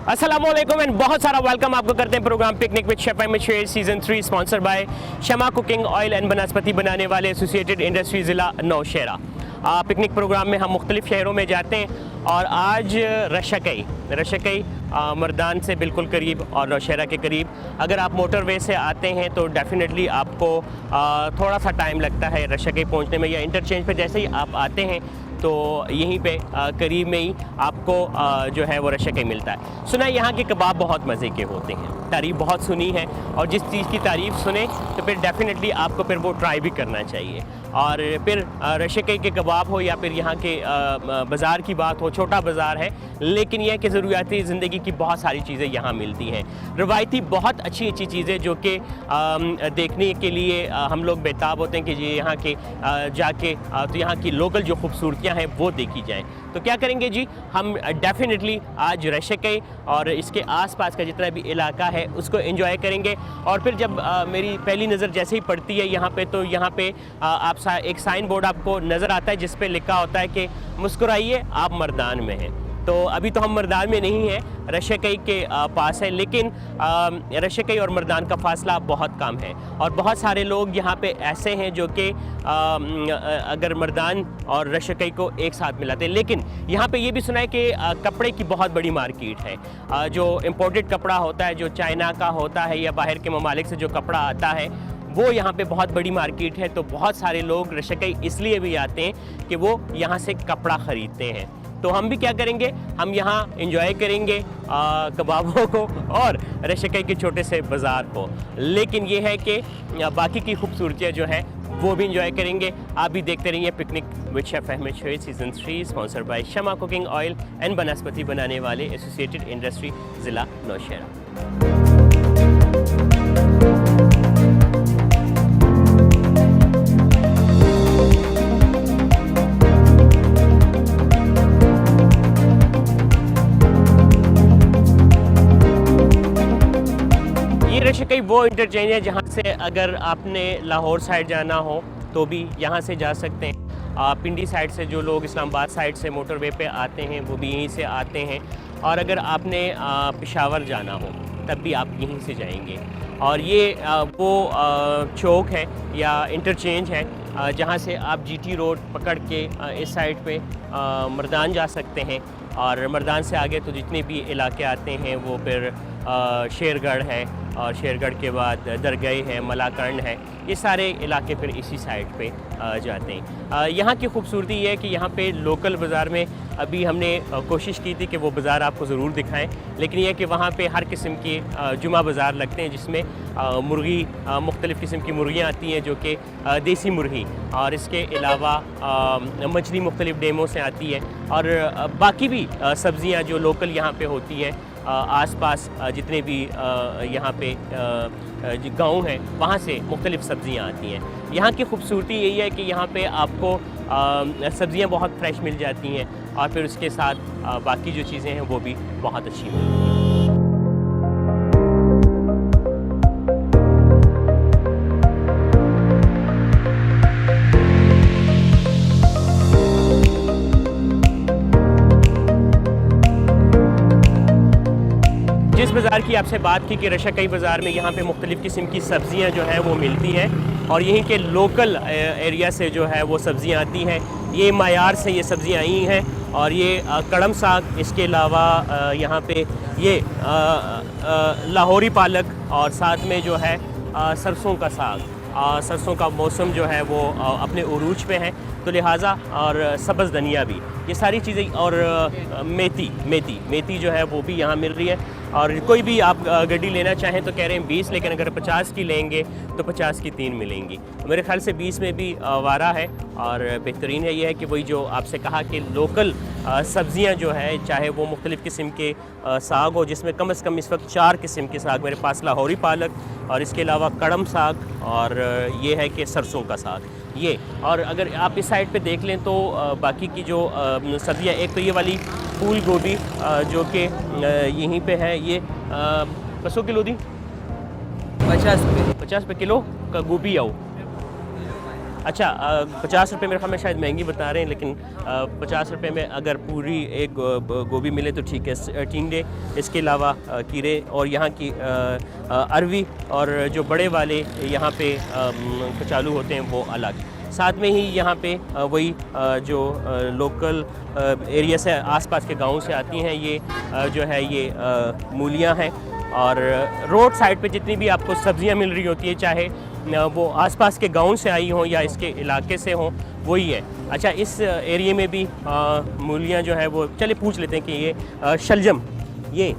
अस्सलामुअलैकुम एंड बहुत सारा वेलकम आपको करते हैं program picnic with chef Ahmed Sher season 3 sponsor by Shama cooking oil and banaspati बनाने वाले एसोसिएटेड इंडस्ट्री ज़िला नौशहरा। पिकनिक प्रोग्राम में हम मुख्तलिफ़ शहरों में जाते हैं और आज रशकई मर्दान से बिल्कुल करीब और नौशहरा के करीब। अगर आप मोटरवे से आते हैं तो डेफ़िनेटली आपको थोड़ा सा टाइम लगता है रशकई पहुंचने में, या इंटरचेंज पे जैसे ही आप आते हैं तो यहीं पे करीब में ही आपको जो है वो रशकई मिलता है। सुना है यहाँ के कबाब बहुत मज़े के होते हैं, तारीफ़ बहुत सुनी है, और जिस चीज़ की तारीफ़ सुने तो फिर डेफ़िनेटली आपको फिर वो ट्राई भी करना चाहिए। और फिर रशकई के कबाब हो या फिर यहाँ के बाज़ार की बात हो, छोटा बाज़ार है लेकिन यह कि ज़रूरियाती ज़िंदगी की बहुत सारी चीज़ें यहाँ मिलती हैं। रवायती बहुत अच्छी अच्छी चीज़ें जो कि देखने के लिए हम लोग बेताब होते हैं कि ये यहाँ के जाके तो यहाँ की लोकल जो खूबसूरतियाँ हैं वो देखी जाएँ। तो क्या करेंगे जी, हम डेफ़िनेटली आज रशकई और इसके आसपास का जितना भी इलाका है उसको एंजॉय करेंगे। और फिर जब मेरी पहली नज़र जैसे ही पड़ती है यहाँ पे, तो यहाँ पे आप एक साइन बोर्ड आपको नज़र आता है जिस पे लिखा होता है कि मुस्कुराइए आप मर्दान में हैं। तो अभी तो हम मर्दान में नहीं हैं, रशकई के पास है, लेकिन रशकई और मर्दान का फ़ासला बहुत कम है। और बहुत सारे लोग यहाँ पे ऐसे हैं जो कि अगर मर्दान और रशकई को एक साथ मिलाते हैं। लेकिन यहाँ पे ये भी सुना है कि कपड़े की बहुत बड़ी मार्केट है। जो इम्पोर्टेड कपड़ा होता है, जो चाइना का होता है या बाहर के ममालिक से जो कपड़ा आता है, वो यहाँ पे बहुत बड़ी मार्केट है। तो बहुत सारे लोग रशकई इसलिए भी आते हैं कि वो यहाँ से कपड़ा ख़रीदते हैं। तो हम भी क्या करेंगे, हम यहाँ एंजॉय करेंगे कबाबों को और रशकई के छोटे से बाज़ार को। लेकिन ये है कि बाकी की खूबसूरतियाँ जो है वो भी एंजॉय करेंगे। आप भी देखते रहिए picnic with chef Ahmed Sher season 3 sponsor by Shama cooking oil and banaspati बनाने वाले एसोसिएटेड इंडस्ट्री ज़िला नौशहरा। रशकई वो इंटरचेंज है जहाँ से अगर आपने लाहौर साइड जाना हो तो भी यहाँ से जा सकते हैं। पिंडी साइड से जो लोग इस्लामाबाद साइड से मोटरवे पे आते हैं वो भी यहीं से आते हैं। और अगर आपने पेशावर जाना हो तब भी आप यहीं से जाएंगे। और ये वो चौक है या इंटरचेंज है जहाँ से आप जीटी रोड पकड़ के इस साइड पे मर्दान जा सकते हैं। और मर्दान से आगे तो जितने भी इलाके आते हैं वो फिर शेरगढ़ है, और शेरगढ़ के बाद दरगई है, मलाकर्ण है, ये सारे इलाके फिर इसी साइड पे जाते हैं। यहाँ की खूबसूरती ये है कि यहाँ पे लोकल बाज़ार में अभी हमने कोशिश की थी कि वो बाज़ार आपको ज़रूर दिखाएं, लेकिन यह कि वहाँ पे हर किस्म के जुमा बाज़ार लगते हैं जिसमें मुर्गी मुख्तलिफ़ किस्म की मुर्गियाँ आती हैं जो कि देसी मुर्गी, और इसके अलावा मछली मुख्तलिफ़ डेमों से आती है। और बाकी भी सब्ज़ियाँ जो लोकल यहाँ पे होती हैं, आसपास जितने भी यहाँ पे गांव हैं वहाँ से मुख्तलिफ़ सब्ज़ियाँ आती हैं। यहाँ की खूबसूरती यही है कि यहाँ पे आपको सब्ज़ियाँ बहुत फ्रेश मिल जाती हैं, और फिर उसके साथ बाकी जो चीज़ें हैं वो भी बहुत अच्छी मिलती हैं। जिस बाज़ार की आपसे बात की कि रशकई बाज़ार में यहाँ पे मुख्तलिफ़ किस्म की सब्ज़ियाँ जो हैं वो मिलती हैं, और यहीं के लोकल एरिया से जो है वो सब्ज़ियाँ आती हैं। ये मायार से ये सब्ज़ियाँ आई हैं, और ये कड़म साग, इसके अलावा यहाँ पे ये लाहौरी पालक, और साथ में जो है सरसों का साग। सरसों का मौसम जो है वो अपने उरूज पे है, तो लिहाजा, और सब्ज़ धनिया भी, ये सारी चीज़ें, और मेथी जो है वो भी यहाँ मिल रही है। और कोई भी आप गड्डी लेना चाहें तो कह रहे हैं 20, लेकिन अगर 50 की लेंगे तो 50 की 3 मिलेंगी। मेरे ख्याल से 20 में भी वारा है। और बेहतरीन है ये है कि वही जो आपसे कहा कि लोकल सब्ज़ियाँ जो है, चाहे वो मुख्तलिफ़ किस्म के साग हो, जिसमें कम से कम इस वक्त 4 किस्म के साग मेरे पास, लाहौरी पालक, और इसके अलावा कड़म साग, और ये है कि सरसों का साग ये। और अगर आप इस साइड पे देख लें तो बाकी की जो सब्ज़ियाँ, एक तो ये वाली फूल गोभी जो कि यहीं पे है, ये 100 किलो दी 50 रुपये 50 रुपये किलो का गोभी आओ। अच्छा 50 रुपये मेरे ख्याल में शायद महंगी बता रहे हैं, लेकिन 50 रुपये में अगर पूरी एक गोभी मिले तो ठीक है। टिंडे, इसके अलावा कीड़े और यहाँ की अरवी और जो बड़े वाले यहाँ पे कचालू होते हैं वो अलग। साथ में ही यहाँ पे वही जो लोकल एरिया से आसपास के गाँव से आती हैं ये जो है ये मूलियाँ हैं। और रोड साइड पे जितनी भी आपको सब्जियाँ मिल रही होती है, चाहे वो आसपास के गांव से आई हों या इसके इलाके से हों, वही है। अच्छा, इस एरिया में भी मूलियाँ जो है वो, चले पूछ लेते हैं कि ये शलजम, ये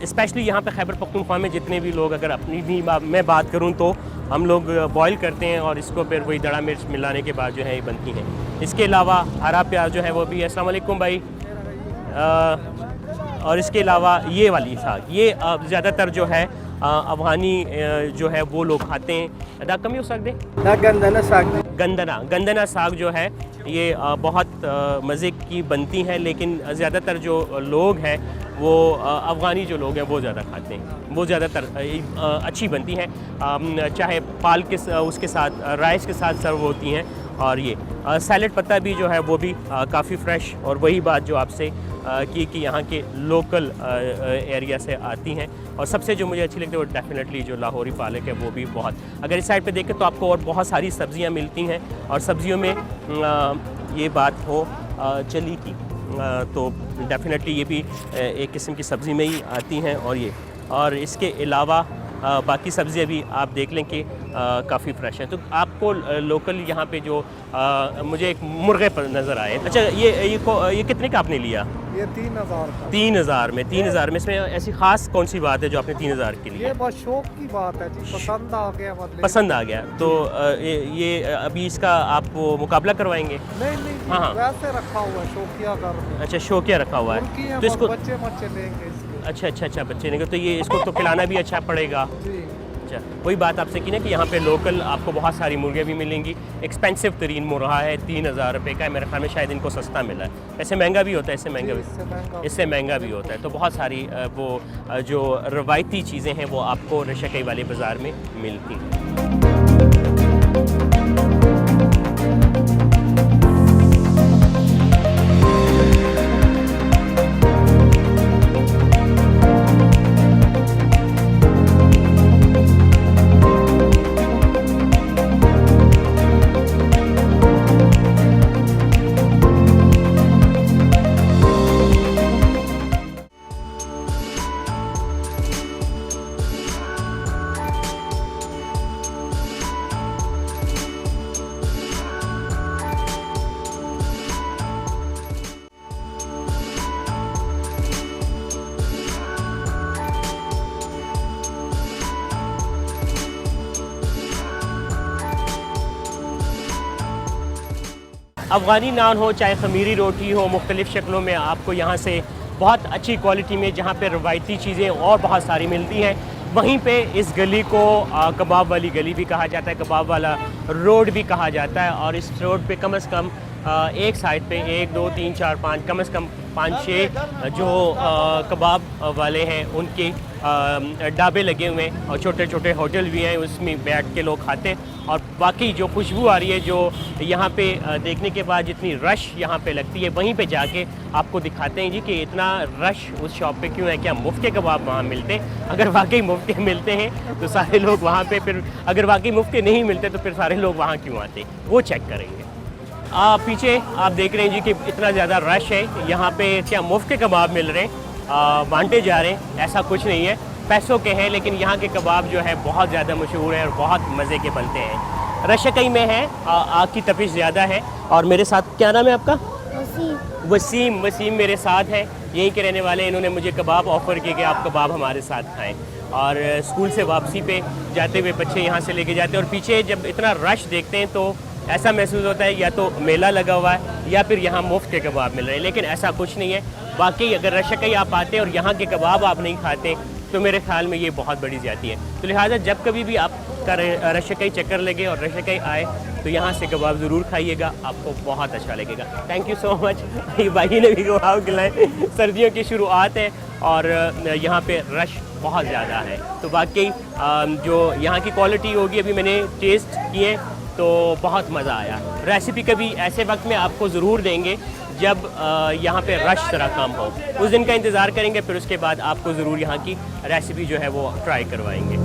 स्पेशली यहाँ पे खैबर पख्तूनख्वा में जितने भी लोग, अगर अपनी भी मैं बात करूँ तो हम लोग बॉईल करते हैं और इसको फिर वही दड़ा मिर्च मिलाने के बाद जो है ये बनती हैं। इसके अलावा हरा प्याज जो है वो भी। अस्सलाम वालेकुम भाई। और इसके अलावा ये वाली साग, ये ज़्यादातर जो है अफगानी जो है वो लोग खाते हैं। अदा कमी हो सकते गंदना साग, गंदना साग जो है ये बहुत मज़े की बनती है, लेकिन ज़्यादातर जो लोग हैं वो अफ़गानी जो लोग हैं वो ज़्यादा खाते हैं, वो ज़्यादातर अच्छी बनती हैं। चाहे पाल के उसके साथ राइस के साथ सर्व होती हैं। और ये सैलड पत्ता भी जो है वो भी काफ़ी फ्रेश, और वही बात जो आपसे कि यहाँ के लोकल एरिया से आती हैं। और सबसे जो मुझे अच्छी लगती है वो डेफिनेटली जो लाहौरी पालक है वो भी बहुत। अगर इस साइड पे देखें तो आपको और बहुत सारी सब्ज़ियाँ मिलती हैं, और सब्ज़ियों में ये बात हो चली की तो डेफिनेटली ये भी एक किस्म की सब्ज़ी में ही आती हैं। और इसके अलावा बाकी सब्ज़ियाँ भी आप देख लें कि काफ़ी फ्रेश है। तो आपको लोकल यहाँ पे जो मुझे एक मुर्गे पर नज़र आए। अच्छा, ये कितने का आपने लिया? ये 3000 का। 3000 में? 3000 में इसमें ऐसी ख़ास कौन सी बात है जो आपने 3000 के लिए? ये बस शौक की बात है जी, पसंद आ गया, मतलब पसंद आ गया तो ये अभी इसका आप वो मुकाबला करवाएंगे? नहीं हाँ, वैसे रखा हुआ है, शौकिया कर। अच्छा, शौकिया रखा हुआ है, तो इसको बच्चे लेंगे इसके। अच्छा बच्चे ने, तो ये इसको तो खिलाना भी अच्छा पड़ेगा। जी। अच्छा, वही बात आपसे की ना कि यहाँ पे लोकल आपको बहुत सारी मुर्गियाँ भी मिलेंगी। एक्सपेंसिव तरीन मुर्गा है, 3000 रुपये का है। मेरे ख्याल में शायद इनको सस्ता मिला है, ऐसे महंगा भी होता है, इससे महंगा भी होता है। तो बहुत सारी वो जो रवायती चीज़ें हैं वो आपको रशकई वाले बाज़ार में मिलती हैं। अफ़गानी नान हो चाहे खमीरी रोटी हो, मुख्तलिफ़ शक्लों में आपको यहाँ से बहुत अच्छी क्वालिटी में जहाँ पे रवायती चीज़ें और बहुत सारी मिलती हैं। वहीं पे इस गली को कबाब वाली गली भी कहा जाता है, कबाब वाला रोड भी कहा जाता है। और इस रोड पे कम से कम एक साइड पे 1 2 3 4 5 कम से कम 5-6 जो कबाब वाले हैं उनके ढाबे लगे हुए हैं, और छोटे छोटे होटल भी हैं, उसमें बैठ के लोग खाते हैं। और बाकी जो खुशबू आ रही है जो यहाँ पे देखने के बाद जितनी रश यहाँ पे लगती है, वहीं पे जाके आपको दिखाते हैं जी कि इतना रश उस शॉप पे क्यों है, क्या मुफ्त के कबाब वहाँ मिलते हैं? अगर वाकई मुफ्त के मिलते हैं तो सारे लोग वहाँ पे, फिर अगर वाकई मुफ्त के नहीं मिलते तो फिर सारे लोग वहाँ क्यों आते, वो चेक करेंगे। पीछे आप देख रहे हैं जी कि इतना ज़्यादा रश है यहाँ पे। क्या मुफ्त के कबाब मिल रहे हैं, बांटे जा रहे हैं? ऐसा कुछ नहीं है, पैसों के हैं, लेकिन यहाँ के कबाब जो है बहुत ज़्यादा मशहूर है और बहुत मज़े के बनते हैं। रशकई में है, आग की तपिश ज़्यादा है। और मेरे साथ, क्या नाम है आपका? वसीम मेरे साथ है, यहीं के रहने वाले। इन्होंने मुझे कबाब ऑफ़र किए कि आप कबाब हमारे साथ खाएँ। और स्कूल से वापसी पे जाते हुए बच्चे यहाँ से लेके जाते हैं, और पीछे जब इतना रश देखते हैं तो ऐसा महसूस होता है या तो मेला लगा हुआ है या फिर यहाँ मुफ्त के कबाब मिल रहे हैं, लेकिन ऐसा कुछ नहीं है। वाकई अगर रशकई आप आते हैं और यहाँ के कबाब आप नहीं खाते तो मेरे ख्याल में ये बहुत बड़ी ज़्यादती है। तो लिहाजा जब कभी भी आपका रशकई चक्कर लगे और रशकई आए तो यहाँ से कबाब ज़रूर खाइएगा, आपको बहुत अच्छा लगेगा। Thank you so much. ये भाई ने भी कबाब खिलाए। सर्दियों की शुरुआत है और यहाँ पे रश बहुत ज़्यादा है, तो वाकई जो यहाँ की क्वालिटी होगी, अभी मैंने टेस्ट किए तो बहुत मज़ा आया। रेसिपी कभी ऐसे वक्त में आपको ज़रूर देंगे जब यहाँ पे रश तरह कम हो, उस दिन का इंतज़ार करेंगे, फिर उसके बाद आपको ज़रूर यहाँ की रेसिपी जो है वो ट्राई करवाएंगे।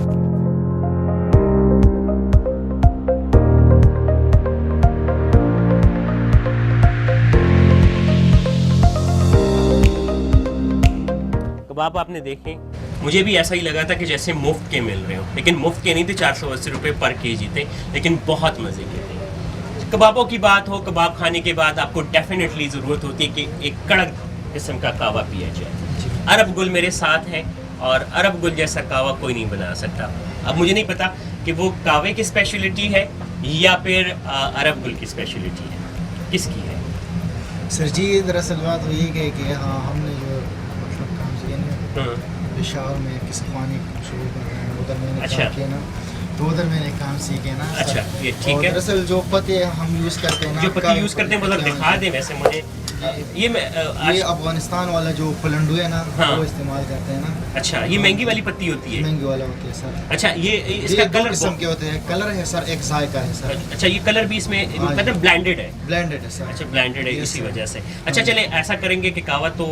कबाब आपने देखे, मुझे भी ऐसा ही लगा था कि जैसे मुफ्त के मिल रहे हो, लेकिन मुफ्त के नहीं थे, 480 रुपये पर केजी थे, लेकिन बहुत मज़े के थे। कबाबों की बात हो, कबाब खाने के बाद आपको डेफिनेटली ज़रूरत होती है कि एक कड़क किस्म का कावा पिया जाए। अरब गुल मेरे साथ है और अरब गुल जैसा कावा कोई नहीं बना सकता। अब मुझे नहीं पता कि वो कावे की स्पेशलिटी है या फिर अरब गुल की स्पेशलिटी है, किसकी है? सर जी दरअसल बात वही है कि हाँ हमने जो मतलब काम किया ना पेशावर में किसी खाने शुरू कर रहे हैं, उधर मैंने अच्छा। काम किया ना, तो उधर मैंने काम सीखे ना। अच्छा, ये ठीक और है। दरअसल जो पत्ते हम यूज़ करते हैं ना, जो पत्ती यूज़ करते हैं वो लोग दिखा दें वैसे मुझे। ये मैं ये अफगानिस्तान वाला जो पलंडू है ना, हाँ। वो इस्तेमाल करते हैं ना। अच्छा, ये महंगी वाली पत्ती होती है? महंगी वाला होती है सर। अच्छा, ये इसका ये दो कलर किस्म के होते हैं, कलर है सर, एक जायका है सर। अच्छा, ये कलर भी इसमें हाँ, मतलब ब्लेंडेड है? ब्लेंडेड है सर। अच्छा, ब्लेंडेड है, Yes, इसी sir. वजह से। अच्छा चले ऐसा करेंगे कि कावा तो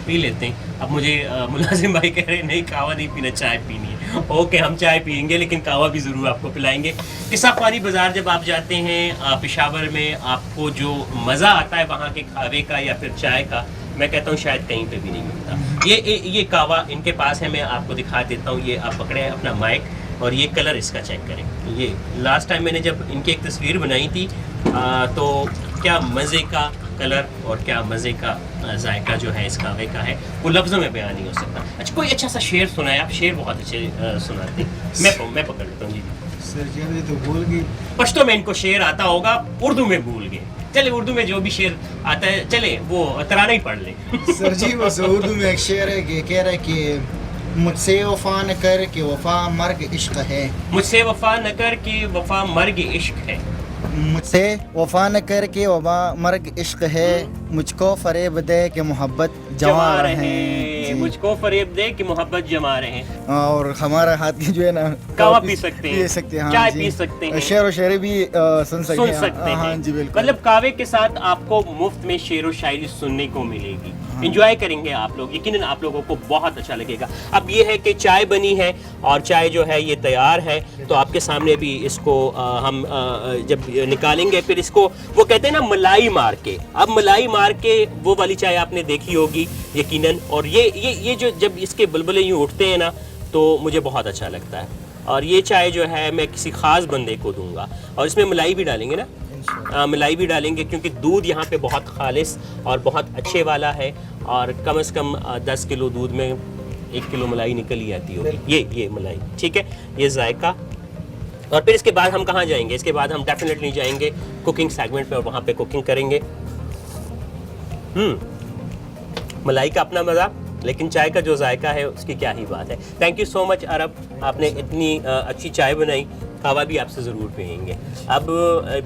पी लेते हैं। अब मुझे मुलाजिम भाई कह रहे हैं नहीं कावा नहीं पीना, चाय पीनी है। ओके, हम चाय पियेंगे लेकिन कावा भी ज़रूर आपको पिलाएंगे। किस्सा ख्वानी बाज़ार जब आप जाते हैं पेशावर में, आपको जो मज़ा आता है वहाँ के खावे का या फिर चाय का, मैं कहता हूँ शायद कहीं पे भी नहीं मिलता। ये कावा इनके पास है, मैं आपको दिखा देता हूँ। ये आप पकड़े हैं अपना माइक और ये कलर इसका चेक करें। ये लास्ट टाइम मैंने जब इनकी एक तस्वीर बनाई थी तो क्या मज़े का कलर और क्या मज़े का जायका जो है इस कावे का है, वो लफ्ज़ों में बयान नहीं हो सकता। अच्छा, कोई अच्छा सा शेर सुनाए, आप शेर बहुत अच्छे सुनाते हैं। मैं पकड़ लेता हूँ जी। सर जी अभी तो भूल गई। पश्तो में इनको शेर आता होगा, उर्दू में भूल गए। चले उर्दू में जो भी शेर आता है, चले वो तराना ही पढ़ ले। सर जी बस उर्दू में एक शेर है कि कह रहा है कि मुझसे वफा न कर कि वफा मर्ग इश्क है। मुझसे वफा न कर कि वफा मर्ग इश्क है। मुझसे वफा न कर के वफा मर्ग इश्क है, मुझको फरेब दे कि मोहब्बत जमा रहे। मुझको फरेब दे कि मोहब्बत जमा रहे। और हमारा हाथ की जो है ना कावा पी सकते हैं, पी सकते हैं, हाँ चाय जी। पी सकते हैं, शेर और शायरी भी सुन सकते हैं। हाँ जी बिल्कुल। मतलब कावे के साथ आपको मुफ्त में शेर और शायरी सुनने को मिलेगी। एंजॉय करेंगे आप लोग, यकीनन आप लोगों को बहुत अच्छा लगेगा। अब ये है कि चाय बनी है और चाय जो है ये तैयार है, तो आपके सामने भी इसको हम जब निकालेंगे फिर इसको वो कहते हैं ना मलाई मार के। अब मलाई मार के वो वाली चाय आपने देखी होगी यकीनन, और ये जो जब इसके बुलबुले यूँ उठते हैं ना तो मुझे बहुत अच्छा लगता है। और ये चाय जो है मैं किसी ख़ास बंदे को दूंगा, और इसमें मलाई भी डालेंगे ना, मलाई भी डालेंगे क्योंकि दूध यहाँ पे बहुत खालिस और बहुत अच्छे वाला है, और कम से कम 10 किलो दूध में 1 किलो मलाई निकल ही आती होगी। ये मलाई ठीक है, ये जायका। और फिर इसके बाद हम कहाँ जाएंगे? इसके बाद हम डेफिनेटली जाएंगे कुकिंग सेगमेंट में और वहाँ पे कुकिंग करेंगे। मलाई का अपना मज़ा, लेकिन चाय का जो जायका है उसकी क्या ही बात है। थैंक यू सो मच अरब, आपने इतनी अच्छी चाय बनाई। कावा भी आपसे ज़रूर पियेंगे। अब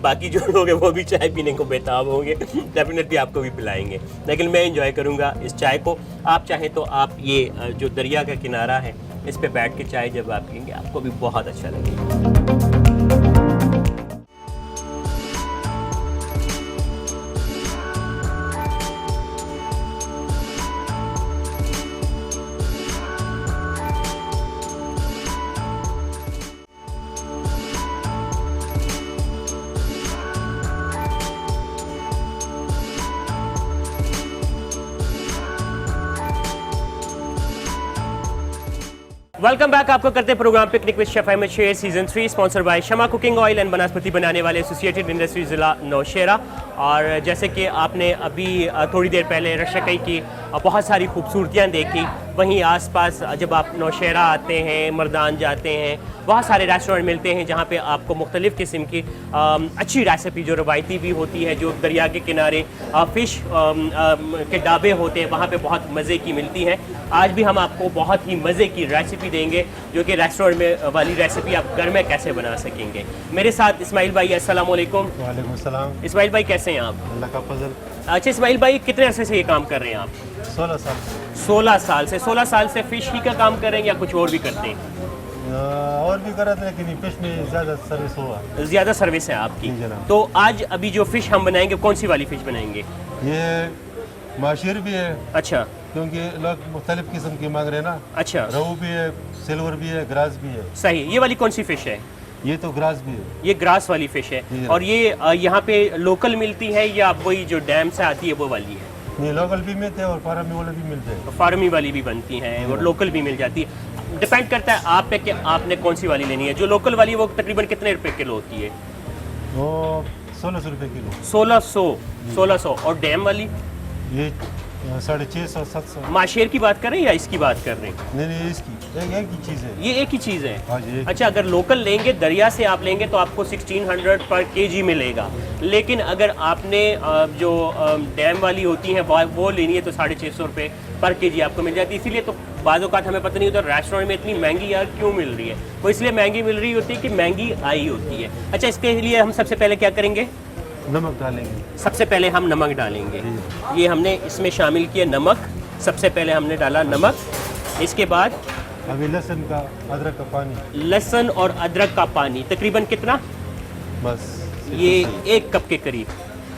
बाकी जो लोग हैं वो भी चाय पीने को बेताब होंगे, डेफिनेटली आपको भी पिलाएंगे, लेकिन मैं एंजॉय करूँगा इस चाय को। आप चाहें तो आप ये जो दरिया का किनारा है इस पे बैठ के चाय जब आप पियेंगे आपको भी बहुत अच्छा लगेगा। वेलकम बैक, आपको करते हैं program picnic with chef Ahmed Sher season 3 sponsor by Shama cooking oil and banaspati बनाने वाले एसोसिएटेड इंडस्ट्री ज़िला नौशेरा। और जैसे कि आपने अभी थोड़ी देर पहले रशकई की बहुत सारी खूबसूरतियाँ देखी, वहीं आसपास जब आप नौशेरा आते हैं, मर्दान जाते हैं, बहुत सारे रेस्टोरेंट मिलते हैं जहाँ पे आपको मुख्तलिफ़ किस्म की अच्छी रेसिपी जो रवायती भी होती है, जो दरिया के किनारे फ़िश के ढाबे होते हैं वहाँ पे बहुत मज़े की मिलती है। आज भी हम आपको बहुत ही मज़े की रेसिपी देंगे जो कि रेस्टोरेंट में वाली रेसिपी आप घर में कैसे बना सकेंगे। मेरे साथ इस्माइल भाई, अस्सलाम वालेकुम। वालेकुम सलाम। इस्माइल भाई कैसे हैं आप? अल्लाह का फजल। अच्छा इस्माइल भाई, कितने अरसे से ये काम कर रहे हैं आप? 16 साल। 16 साल से। 16 साल से फ़िश ही का काम कर रहे हैं या कुछ और भी करते हैं? और भी कर रहे थे लेकिन फिश में ज़्यादा सर्विस हुआ। ज़्यादा सर्विस है आपकी। जी जनाब। तो आज अभी जो फ़िश हम बनाएंगे कौन सी वाली फ़िश बनाएंगे? ये माशीर भी है अच्छा क्योंकि लोग मुख्तलिफ किस्म की मांग रहे हैं ना। अच्छा, रहू भी है, सिल्वर भी है, ग्रास भी है। सही। ये वाली कौन सी फ़िश है? ये तो ग्रास भी है। ये ग्रास वाली फ़िश जी है। जनाब। और ये यहाँ पे लोकल मिलती है या वही जो डैम से आती है वो वाली है? ये लोकल भी मिलते हैं और फार्मी वाले भी मिलते हैं। फार्मी वाली भी बनती हैं और लोकल भी मिल जाती है। डिपेंड करता है आप पे कि आपने कौन सी वाली लेनी है। जो लोकल वाली वो तकरीबन कितने रुपए किलो होती है? वो 1600 रुपये किलो। 1600 और डैम वाली? ये 650 700। माशेर की बात कर रहे हैं या इसकी बात कर रहे हैं? नहीं इसकी एक ही चीज़ है। ये एक ही चीज़ है। हाँ जी, एक ही। अच्छा, अगर लोकल लेंगे दरिया से आप लेंगे तो आपको 1600 पर केजी मिलेगा। लेकिन अगर आपने जो डैम वाली होती है वो लेनी है तो 650 रुपये पर केजी आपको मिल जाती है। इसीलिए तो बाज़ औक़ात हमें पता नहीं होता रेस्टोरेंट में इतनी महंगी यार क्यों मिल रही है। वो इसलिए महंगी मिल रही होती है कि महंगी आई होती है। अच्छा, इसके लिए हम सबसे पहले क्या करेंगे? नमक डालेंगे। सबसे पहले हम नमक डालेंगे। ये हमने इसमें शामिल किया नमक। सबसे पहले हमने डाला नमक। इसके बाद अभी लहसुन का अदरक का पानी। लहसुन और अदरक का पानी तकरीबन कितना? बस ये 1 कप के करीब।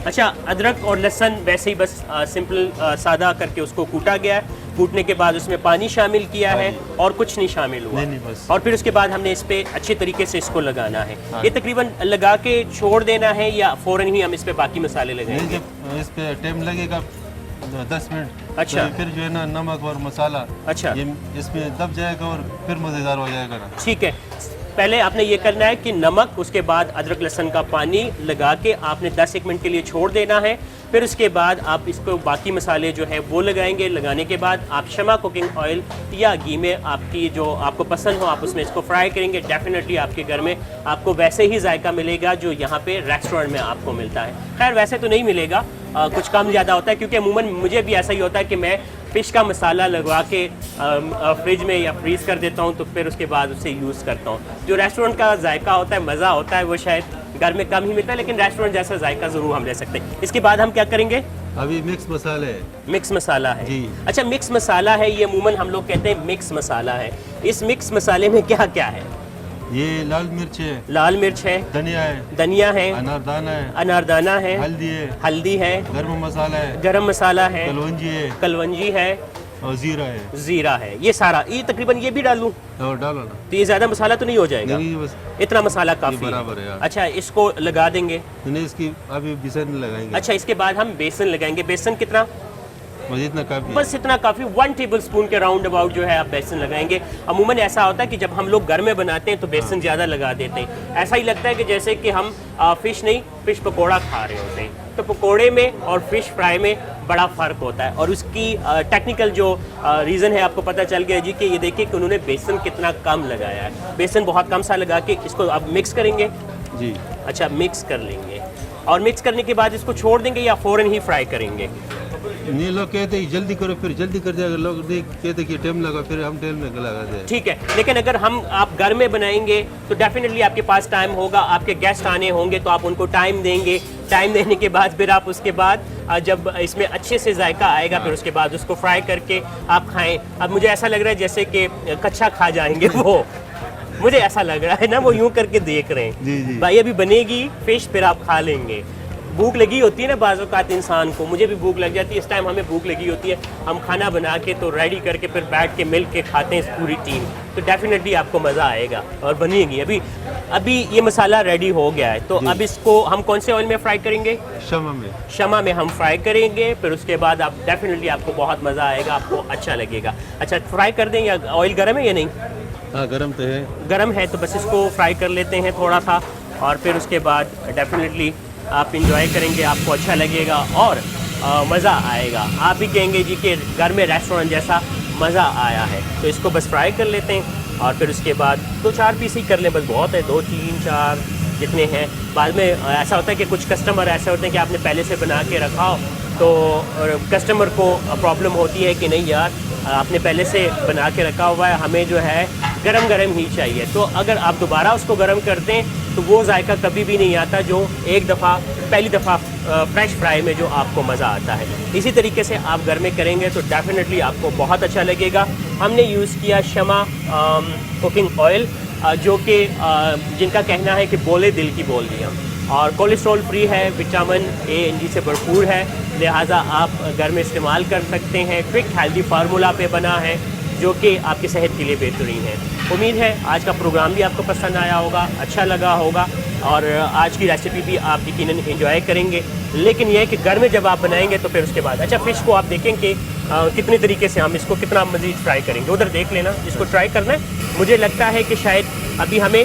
अच्छा, अदरक और लहसुन वैसे ही बस सिंपल सादा करके उसको कूटा गया है। कूटने के बाद उसमें पानी शामिल किया है और कुछ नहीं शामिल हुआ। नहीं, बस। और फिर उसके बाद हमने इस पे अच्छे तरीके से इसको लगाना है। ये तकरीबन लगा के छोड़ देना है या फ़ौरन ही हम इस पे बाकी मसाले नहीं, लगाएंगे? जब इस पे टाइम लगेगा 10 मिनट। अच्छा। तो फिर जो है ना नमक और मसाला अच्छा। ये इसमें दब जाएगा और फिर मज़ेदार हो जाएगा ना। ठीक है। पहले आपने ये करना है कि नमक, उसके बाद अदरक लहसुन का पानी लगा के आपने 10-1 मिनट के लिए छोड़ देना है। फिर उसके बाद आप इसको बाकी मसाले जो है वो लगाएंगे। लगाने के बाद आप शमा कुकिंग ऑयल या घी में आपकी जो आपको पसंद हो आप उसमें इसको फ्राई करेंगे। डेफिनेटली आपके घर में आपको वैसे ही जायका मिलेगा जो यहाँ पे रेस्टोरेंट में आपको मिलता है। खैर वैसे तो नहीं मिलेगा, कुछ कम ज़्यादा होता है क्योंकि अमूमन मुझे भी ऐसा ही होता है कि मैं फ़िश का मसाला लगवा के फ्रिज में या फ्रीज़ कर देता हूँ तो फिर उसके बाद उसे यूज़ करता हूँ। जो रेस्टोरेंट का जायका होता है, मज़ा होता है, वो शायद घर में कम ही मिलता है, लेकिन रेस्टोरेंट जैसा जायका ज़रूर हम ले सकते हैं। इसके बाद हम क्या करेंगे? अभी मिक्स मसाले है। मिक्स मसाला है जी। अच्छा, मिक्स मसाला है, ये अमूमन हम लोग कहते हैं मिक्स मसाला है। इस मिक्स मसाले में क्या क्या है? ये लाल मिर्च है, लाल मिर्च है, धनिया है, धनिया है, अनारदाना है, अनारदाना है, हल्दी है, है, गरम मसाला है, गरम मसाला है, कलौंजी है कलवंजी है और जीरा है। जीरा है। ये सारा, ये तकरीबन ये भी डालूं और डालो ना। तो ये ज्यादा मसाला तो नहीं हो जाएगा? नहीं, बस इतना मसाला काफी ये बराबर है यार। अच्छा, इसको लगा देंगे। नहीं, इसकी अभी बेसन लगाएंगे। अच्छा, इसके बाद हम बेसन लगाएंगे। बेसन कितना? बस इतना काफी है। बस इतना काफ़ी। 1 टेबल स्पून के राउंड अबाउट जो है आप बेसन लगाएंगे। अमूमन ऐसा होता है कि जब हम लोग घर में बनाते हैं तो बेसन ज़्यादा लगा देते हैं। ऐसा ही लगता है कि जैसे कि हम फ़िश पकोड़ा खा रहे होते हैं। तो पकोड़े में और फ़िश फ्राई में बड़ा फ़र्क होता है और उसकी टेक्निकल जो रीज़न है आपको पता चल गया जी कि ये देखिए कि उन्होंने बेसन कितना कम लगाया है। बेसन बहुत कम सा लगा के इसको आप मिक्स करेंगे। जी। अच्छा, मिक्स कर लेंगे और मिक्स करने के बाद इसको छोड़ देंगे या फ़ौरन ही फ्राई करेंगे? नहीं, लोग कहते हैं जल्दी करो, फिर जल्दी कर जाएगा। लोग कहते हैं कि टाइम लगा, फिर हम टाइम में लगा दे। ठीक है, लेकिन अगर आप घर में बनाएंगे तो डेफिनेटली आपके पास टाइम होगा, आपके गेस्ट आने होंगे तो आप उनको टाइम देंगे। टाइम देने के बाद फिर आप उसके बाद जब इसमें अच्छे से जायका आएगा फिर उसके बाद उसको फ्राई करके आप खाएं। अब मुझे ऐसा लग रहा है जैसे कि कच्चा खा जाएंगे वो मुझे ऐसा लग रहा है ना, वो यूं करके देख रहे हैं। जी, जी। भाई अभी बनेगी फिश, फिर आप खा लेंगे। भूख लगी होती है ना बाज़ औक़ात इंसान को, मुझे भी भूख लग जाती है। इस टाइम हमें भूख लगी होती है, हम खाना बना के तो रेडी करके फिर बैठ के मिल के खाते हैं पूरी टीम, तो डेफिनेटली आपको मज़ा आएगा और बनेगी। अभी ये मसाला रेडी हो गया है तो अब इसको हम कौन से ऑयल में फ्राई करेंगे? शमा में हम फ्राई करेंगे। फिर उसके बाद आप डेफिनेटली आपको बहुत मज़ा आएगा, आपको अच्छा लगेगा। अच्छा, फ्राई कर दें या ऑयल गर्म है या नहीं? हाँ, गरम तो है। गरम है तो बस इसको फ्राई कर लेते हैं थोड़ा सा और फिर उसके बाद डेफिनेटली आप इंजॉय करेंगे, आपको अच्छा लगेगा और मज़ा आएगा। आप भी कहेंगे जी कि घर में रेस्टोरेंट जैसा मज़ा आया है। तो इसको बस फ्राई कर लेते हैं और फिर उसके बाद 2-4 पीस ही कर लें, बस बहुत है, 2, 3, 4 जितने हैं। बाद में ऐसा होता है कि कुछ कस्टमर ऐसे होते हैं कि आपने पहले से बना के रखा हो तो कस्टमर को प्रॉब्लम होती है कि नहीं यार आपने पहले से बना के रखा हुआ है, हमें जो है गरम गरम ही चाहिए। तो अगर आप दोबारा उसको गरम कर दें तो वो जायका कभी भी नहीं आता जो एक दफ़ा पहली दफ़ा फ्रेश फ्राई में जो आपको मज़ा आता है। इसी तरीके से आप घर में करेंगे तो डेफिनेटली आपको बहुत अच्छा लगेगा। हमने यूज़ किया शमा कुकिंग ऑयल, जो कि जिनका कहना है कि बोले दिल की बोल दिया, और कोलेस्ट्रॉल फ्री है, विटामिन ए एन डी से भरपूर है, लिहाजा आप घर में इस्तेमाल कर सकते हैं। क्विक हेल्दी फार्मूला पे बना है जो कि आपकी सेहत के लिए बेहतरीन है। उम्मीद है आज का प्रोग्राम भी आपको पसंद आया होगा, अच्छा लगा होगा, और आज की रेसिपी भी आप यकीनन एंजॉय करेंगे। लेकिन यह है कि घर में जब आप बनाएंगे तो फिर उसके बाद अच्छा फ़िश को आप देखें कि कितने तरीके से हम इसको कितना मज़ीद फ्राई करेंगे, उधर देख लेना जिसको ट्राई करना है। मुझे लगता है कि शायद अभी हमें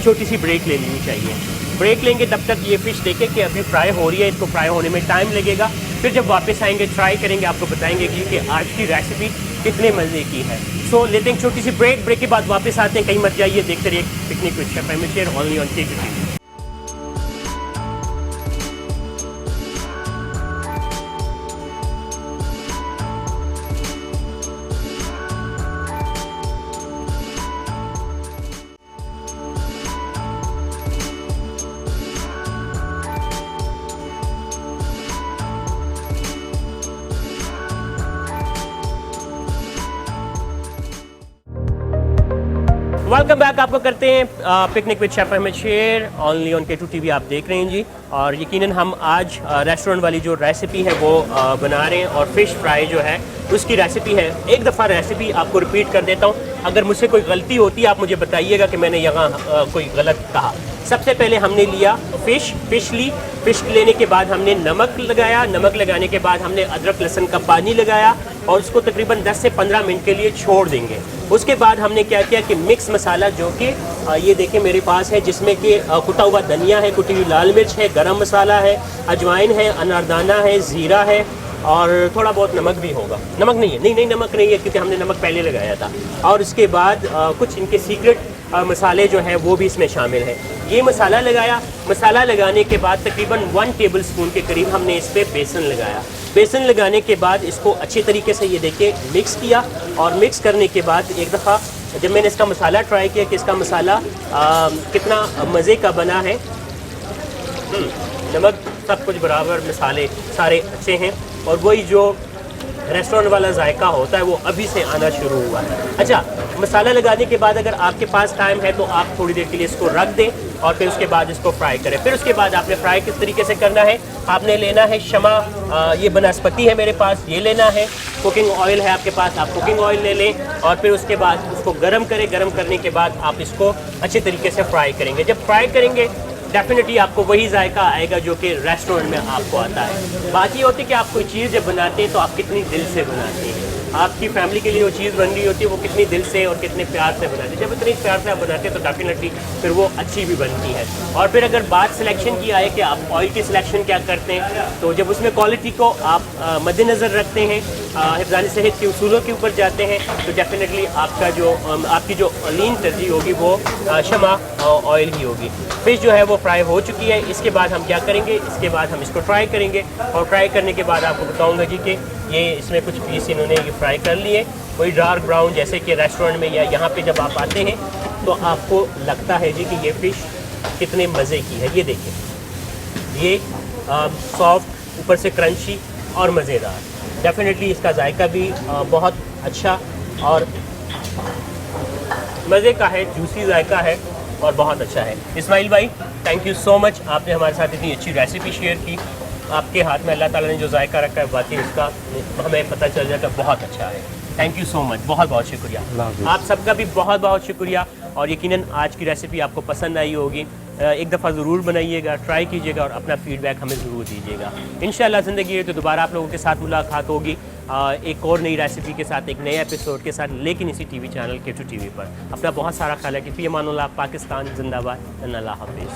छोटी सी ब्रेक ले लेनी चाहिए। ब्रेक लेंगे तब तक ये फ़िश देखें कि अभी फ्राई हो रही है, इसको फ्राई होने में टाइम लगेगा। फिर जब वापस आएंगे ट्राई करेंगे, आपको बताएंगे कि आज की रेसिपी कितने मज़े की है। सो लेते हैं छोटी सी ब्रेक, ब्रेक के बाद वापस आते हैं। कहीं मत जाइए, देखते रहिए पिकनिक विद शेफ अहमद शेर only on KTV। Welcome back, आपको करते हैं पिकनिक विद शेफ अहमद शेर ओनली ऑन K2TV आप देख रहे हैं जी। और यकीनन हम आज रेस्टोरेंट वाली जो रेसिपी है वो बना रहे हैं, और फ़िश फ्राई जो है उसकी रेसिपी है। एक दफ़ा रेसिपी आपको रिपीट कर देता हूँ, अगर मुझसे कोई गलती होती है आप मुझे बताइएगा कि मैंने यहाँ कोई गलत कहा। सबसे पहले हमने लिया फ़िश ली। फ़िश लेने के बाद हमने नमक लगाया, नमक लगाने के बाद हमने अदरक लहसुन का पानी लगाया और उसको तकरीबन 10 से 15 मिनट के लिए छोड़ देंगे। उसके बाद हमने क्या किया कि मिक्स मसाला जो कि ये देखें मेरे पास है, जिसमें कि कुटा हुआ धनिया है, कुटी हुई लाल मिर्च है, गरम मसाला है, अजवाइन है, अनारदाना है, ज़ीरा है, और थोड़ा बहुत नमक भी होगा। नमक नहीं है, नहीं नमक नहीं है क्योंकि हमने नमक पहले लगाया था। और उसके बाद कुछ इनके सीक्रेट मसाले जो हैं वो भी इसमें शामिल हैं। ये मसाला लगाया। मसाला लगाने के बाद तकरीबन 1 टेबलस्पून के करीब हमने इस पर बेसन लगाया। बेसन लगाने के बाद इसको अच्छे तरीके से ये देखिए मिक्स किया, और मिक्स करने के बाद एक दफ़ा जब मैंने इसका मसाला ट्राई किया कि इसका मसाला कितना मज़े का बना है, नमक सब कुछ बराबर, मसाले सारे अच्छे हैं, और वही जो रेस्टोरेंट वाला जायका होता है वो अभी से आना शुरू हुआ है। अच्छा, मसाला लगाने के बाद अगर आपके पास टाइम है तो आप थोड़ी देर के लिए इसको रख दें और फिर उसके बाद इसको फ्राई करें। फिर उसके बाद आपने फ्राई किस तरीके से करना है, आपने लेना है शमा, ये बनस्पति है मेरे पास, ये लेना है। कुकिंग ऑयल है आपके पास, आप कुकिंग ऑयल ले लें, और फिर उसके बाद उसको गर्म करें। गर्म करने के बाद आप इसको अच्छे तरीके से फ्राई करेंगे। जब फ्राई करेंगे डेफिनेटली आपको वही जायका आएगा जो कि रेस्टोरेंट में आपको आता है। बात ये होती है कि आप कोई चीज़ जब बनाते हैं तो आप कितनी दिल से बनाते हैं। आपकी फैमिली के लिए वो चीज़ बन रही होती है वो कितनी दिल से और कितने प्यार से बनाते हैं। जब इतने प्यार से आप बनाते हैं तो डेफिनेटली फिर वो अच्छी भी बनती है। और फिर अगर बात सिलेक्शन की आए कि आप ऑयल की सिलेक्शन क्या करते हैं, तो जब उसमें क्वालिटी को आप मद्देनज़र रखते हैं, हिफ़्ज़ान सेहत के उसूलों के ऊपर जाते हैं, तो डेफिनेटली आपका जो आपकी जो लीन तरजीह होगी वो शमा ऑयल ही होगी। फ़िश जो है वो फ्राई हो चुकी है। इसके बाद हम क्या करेंगे, इसके बाद हम इसको फ्राई करेंगे, और फ्राई करने के बाद आपको बताऊँगा जी कि ये इसमें कुछ पीस इन्होंने ये फ्राई कर लिए, कोई डार्क ब्राउन, जैसे कि रेस्टोरेंट में या यहाँ पे जब आप आते हैं तो आपको लगता है जी कि ये फ़िश कितने मज़े की है। ये देखिए, ये सॉफ्ट, ऊपर से क्रंची और मज़ेदार। डेफिनेटली इसका जायका भी बहुत अच्छा और मज़े का है, जूसी जायका है और बहुत अच्छा है। इस्माइल भाई, थैंक यू सो मच, आपने हमारे साथ इतनी अच्छी रेसिपी शेयर की। आपके हाथ में अल्लाह ताला ने जो जायका रखा है वाकई उसका हमें पता चल जाएगा बहुत अच्छा है। थैंक यू सो मच, बहुत बहुत शुक्रिया। आप सबका भी बहुत बहुत शुक्रिया, और यकीनन आज की रेसिपी आपको पसंद आई होगी। एक दफ़ा ज़रूर बनाइएगा, ट्राई कीजिएगा और अपना फ़ीडबैक हमें ज़रूर दीजिएगा। इंशाल्लाह ज़िंदगी है तो दोबारा आप लोगों के साथ मुलाकात होगी एक और नई रेसिपी के साथ, एक नए एपिसोड के साथ, लेकिन इसी टीवी चैनल K2TV पर। अपना बहुत सारा ख्याल है कि फ़ी अमानुल्लाह, पाकिस्तान जिंदाबाद, अल्लाह हाफ़िज़।